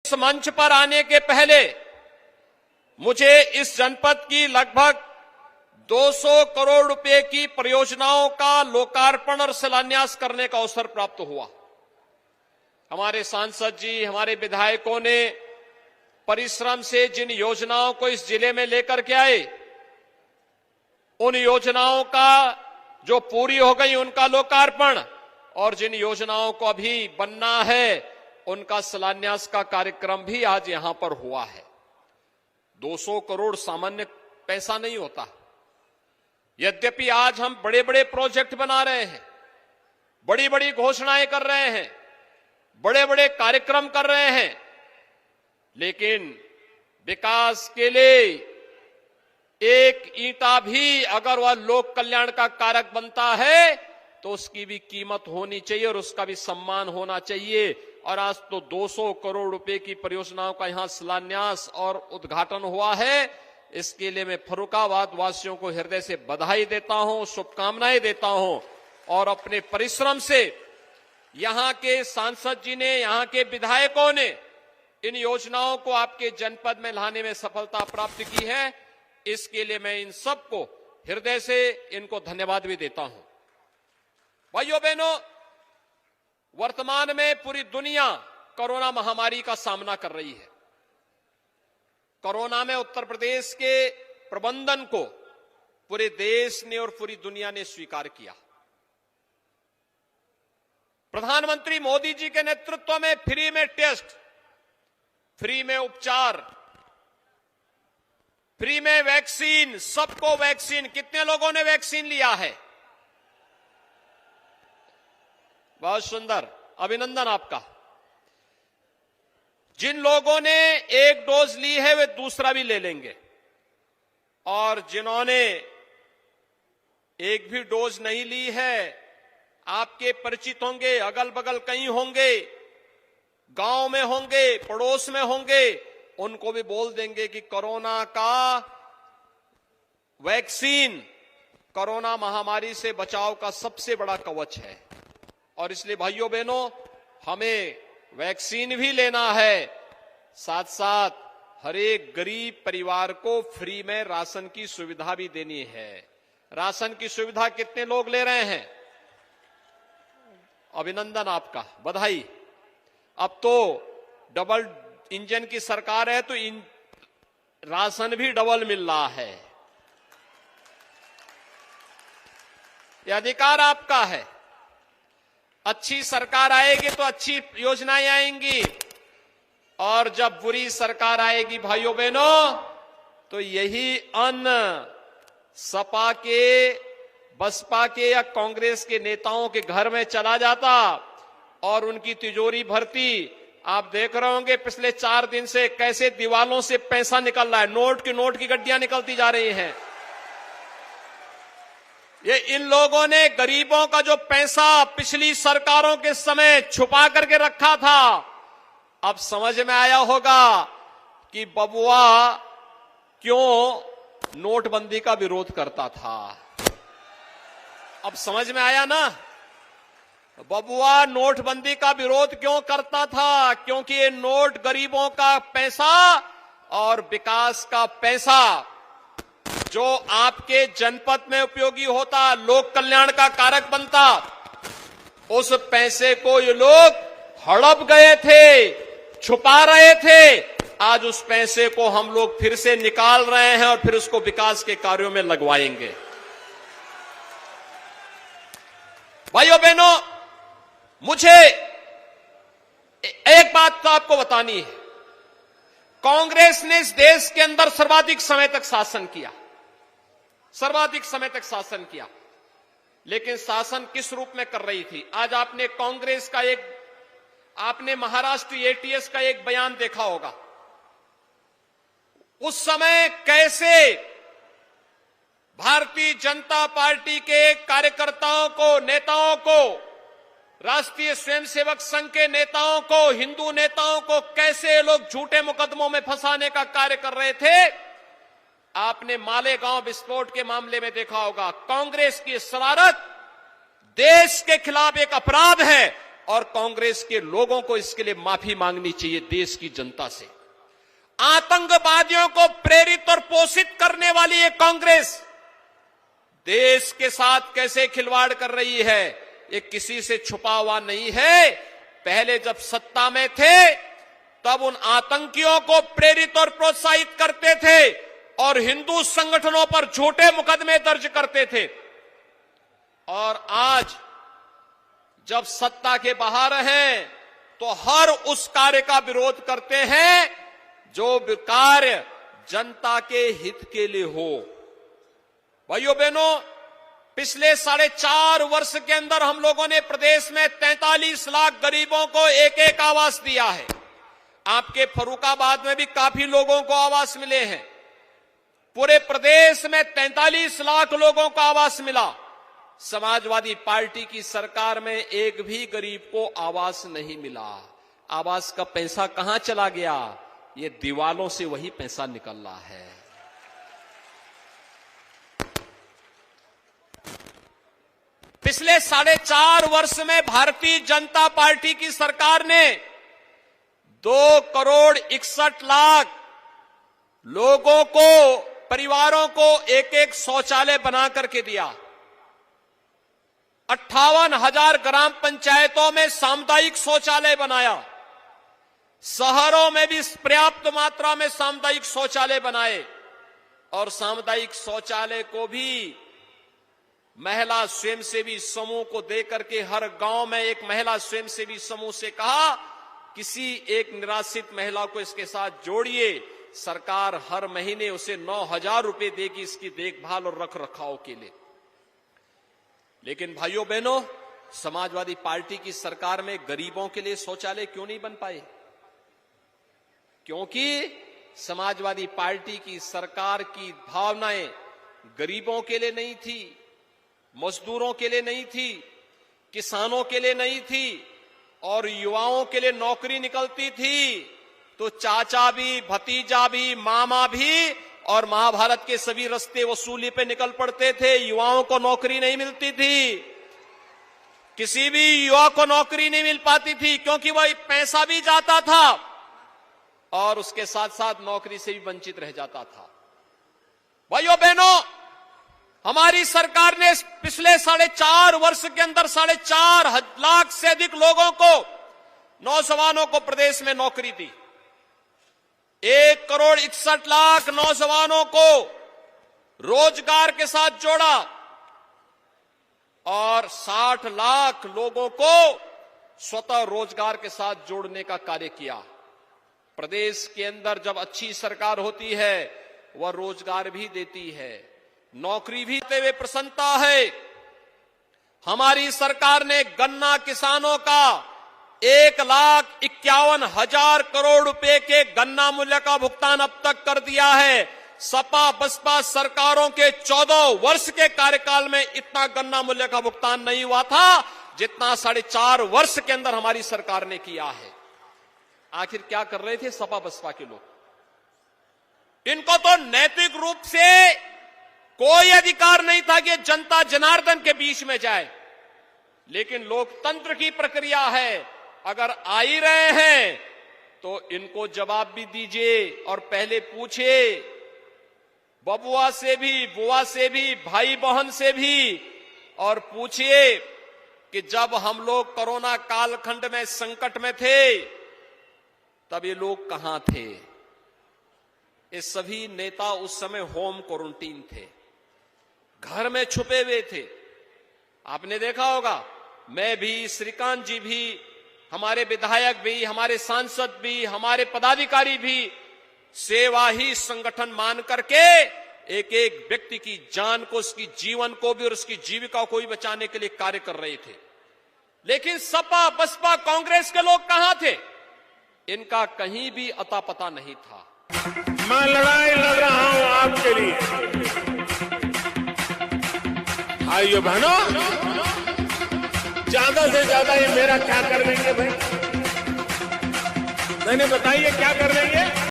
इस मंच पर आने के पहले मुझे इस जनपद की लगभग 200 करोड़ रुपए की परियोजनाओं का लोकार्पण और शिलान्यास करने का अवसर प्राप्त हुआ। हमारे सांसद जी, हमारे विधायकों ने परिश्रम से जिन योजनाओं को इस जिले में लेकर के आए, उन योजनाओं का जो पूरी हो गई उनका लोकार्पण, और जिन योजनाओं को अभी बनना है उनका शिलान्यास का कार्यक्रम भी आज यहां पर हुआ है। 200 करोड़ सामान्य पैसा नहीं होता। यद्यपि आज हम बड़े बड़े प्रोजेक्ट बना रहे हैं, बड़ी बड़ी घोषणाएं कर रहे हैं, बड़े बड़े कार्यक्रम कर रहे हैं, लेकिन विकास के लिए एक ईंटा भी अगर वह लोक कल्याण का कारक बनता है तो उसकी भी कीमत होनी चाहिए और उसका भी सम्मान होना चाहिए। और आज तो 200 करोड़ रुपए की परियोजनाओं का यहां शिलान्यास और उद्घाटन हुआ है। इसके लिए मैं फर्रुखाबाद वासियों को हृदय से बधाई देता हूं, शुभकामनाएं देता हूं। और अपने परिश्रम से यहां के सांसद जी ने, यहां के विधायकों ने इन योजनाओं को आपके जनपद में लाने में सफलता प्राप्त की है। इसके लिए मैं इन सबको हृदय से इनको धन्यवाद भी देता हूं। भाइयों बहनों, वर्तमान में पूरी दुनिया कोरोना महामारी का सामना कर रही है। कोरोना में उत्तर प्रदेश के प्रबंधन को पूरे देश ने और पूरी दुनिया ने स्वीकार किया। प्रधानमंत्री मोदी जी के नेतृत्व में फ्री में टेस्ट, फ्री में उपचार, फ्री में वैक्सीन, सबको वैक्सीन। कितने लोगों ने वैक्सीन लिया है? बहुत सुंदर, अभिनंदन आपका। जिन लोगों ने एक डोज ली है वे दूसरा भी ले लेंगे, और जिन्होंने एक भी डोज नहीं ली है, आपके परिचित होंगे, अगल बगल कहीं होंगे, गांव में होंगे, पड़ोस में होंगे, उनको भी बोल देंगे कि कोरोना का वैक्सीन कोरोना महामारी से बचाव का सबसे बड़ा कवच है। और इसलिए भाइयों बहनों, हमें वैक्सीन भी लेना है, साथ साथ हर एक गरीब परिवार को फ्री में राशन की सुविधा भी देनी है। राशन की सुविधा कितने लोग ले रहे हैं? अभिनंदन आपका, बधाई। अब तो डबल इंजन की सरकार है तो राशन भी डबल मिल रहा है। यह अधिकार आपका है। अच्छी सरकार आएगी तो अच्छी योजनाएं आएंगी, और जब बुरी सरकार आएगी भाइयों बहनों, तो यही अन्न सपा के, बसपा के या कांग्रेस के नेताओं के घर में चला जाता और उनकी तिजोरी भरती। आप देख रहे होंगे पिछले 4 दिन से कैसे दीवालों से पैसा निकल रहा है, नोट की गड्डियां निकलती जा रही हैं। ये इन लोगों ने गरीबों का जो पैसा पिछली सरकारों के समय छुपा करके रखा था, अब समझ में आया होगा कि बबुआ क्यों नोटबंदी का विरोध करता था। अब समझ में आया ना, बबुआ नोटबंदी का विरोध क्यों करता था? क्योंकि ये नोट गरीबों का पैसा और विकास का पैसा जो आपके जनपद में उपयोगी होता, लोक कल्याण का कारक बनता, उस पैसे को ये लोग हड़प गए थे, छुपा रहे थे। आज उस पैसे को हम लोग फिर से निकाल रहे हैं और फिर उसको विकास के कार्यों में लगवाएंगे। भाइयों बहनों, मुझे एक बात तो आपको बतानी है। कांग्रेस ने इस देश के अंदर सर्वाधिक समय तक शासन किया, सर्वाधिक समय तक शासन किया, लेकिन शासन किस रूप में कर रही थी? आज आपने कांग्रेस का आपने महाराष्ट्र एटीएस का एक बयान देखा होगा। उस समय कैसे भारतीय जनता पार्टी के कार्यकर्ताओं को, नेताओं को, राष्ट्रीय स्वयंसेवक संघ के नेताओं को, हिंदू नेताओं को कैसे लोग झूठे मुकदमों में फंसाने का कार्य कर रहे थे। आपने मालेगांव विस्फोट के मामले में देखा होगा। कांग्रेस की शरारत देश के खिलाफ एक अपराध है और कांग्रेस के लोगों को इसके लिए माफी मांगनी चाहिए देश की जनता से। आतंकवादियों को प्रेरित और पोषित करने वाली ये कांग्रेस देश के साथ कैसे खिलवाड़ कर रही है, ये किसी से छुपा हुआ नहीं है। पहले जब सत्ता में थे तब उन आतंकियों को प्रेरित और प्रोत्साहित करते थे और हिंदू संगठनों पर झूठे मुकदमे दर्ज करते थे। और आज जब सत्ता के बाहर हैं तो हर उस कार्य का विरोध करते हैं जो कार्य जनता के हित के लिए हो। भाइयों बहनों, पिछले 4.5 वर्ष के अंदर हम लोगों ने प्रदेश में 43 लाख गरीबों को एक एक आवास दिया है। आपके फर्रुखाबाद में भी काफी लोगों को आवास मिले हैं। पूरे प्रदेश में 43 लाख लोगों को आवास मिला। समाजवादी पार्टी की सरकार में एक भी गरीब को आवास नहीं मिला। आवास का पैसा कहां चला गया? ये दीवालों से वही पैसा निकल रहा है। पिछले 4.5 वर्ष में भारतीय जनता पार्टी की सरकार ने 2,61,00,000 लोगों को, परिवारों को एक एक शौचालय बना करके दिया। 58,000 ग्राम पंचायतों में सामुदायिक शौचालय बनाया। शहरों में भी पर्याप्त मात्रा में सामुदायिक शौचालय बनाए और सामुदायिक शौचालय को भी महिला स्वयंसेवी समूह को देकर के हर गांव में एक महिला स्वयंसेवी समूह से कहा, किसी एक निराश्रित महिला को इसके साथ जोड़िए। सरकार हर महीने उसे 9,000 रुपए देगी इसकी देखभाल और रख रखाव के लिए। लेकिन भाइयों बहनों, समाजवादी पार्टी की सरकार में गरीबों के लिए शौचालय क्यों नहीं बन पाए? क्योंकि समाजवादी पार्टी की सरकार की भावनाएं गरीबों के लिए नहीं थी, मजदूरों के लिए नहीं थी, किसानों के लिए नहीं थी और युवाओं के लिए नौकरी निकलती थी तो चाचा भी, भतीजा भी, मामा भी और महाभारत के सभी रास्ते वसूली पे निकल पड़ते थे। युवाओं को नौकरी नहीं मिलती थी, किसी भी युवा को नौकरी नहीं मिल पाती थी क्योंकि वह पैसा भी जाता था और उसके साथ साथ नौकरी से भी वंचित रह जाता था। भाइयों बहनों, हमारी सरकार ने पिछले 4.5 वर्ष के अंदर 4.5 लाख से अधिक लोगों को, नौजवानों को प्रदेश में नौकरी दी। 1,61,00,000 नौजवानों को रोजगार के साथ जोड़ा और 60 लाख लोगों को स्वतः रोजगार के साथ जोड़ने का कार्य किया। प्रदेश के अंदर जब अच्छी सरकार होती है वह रोजगार भी देती है, नौकरी भी देते हुए प्रसन्नता है। हमारी सरकार ने गन्ना किसानों का 1,51,000 करोड़ रुपए के गन्ना मूल्य का भुगतान अब तक कर दिया है। सपा बसपा सरकारों के 14 वर्ष के कार्यकाल में इतना गन्ना मूल्य का भुगतान नहीं हुआ था जितना 4.5 वर्ष के अंदर हमारी सरकार ने किया है। आखिर क्या कर रहे थे सपा बसपा के लोग? इनको तो नैतिक रूप से कोई अधिकार नहीं था कि जनता जनार्दन के बीच में जाए, लेकिन लोकतंत्र की प्रक्रिया है, अगर आ ही रहे हैं तो इनको जवाब भी दीजिए और पहले पूछिए बबुआ से भी, बुआ से भी, भाई बहन से भी, और पूछिए कि जब हम लोग कोरोना कालखंड में संकट में थे तब ये लोग कहां थे? ये सभी नेता उस समय होम क्वारंटीन थे, घर में छुपे हुए थे। आपने देखा होगा, मैं भी, श्रीकांत जी भी, हमारे विधायक भी, हमारे सांसद भी, हमारे पदाधिकारी भी सेवा ही संगठन मान करके एक एक व्यक्ति की जान को, उसकी जीवन को भी और उसकी जीविका को भी बचाने के लिए कार्य कर रहे थे। लेकिन सपा बसपा कांग्रेस के लोग कहां थे? इनका कहीं भी अता पता नहीं था। मैं लड़ाई लड़ रहा हूं आपके लिए। भाइयों बहनों, ज्यादा से ज्यादा ये मेरा क्या कर देंगे भाई? मैंने बताइए क्या कर देंगे?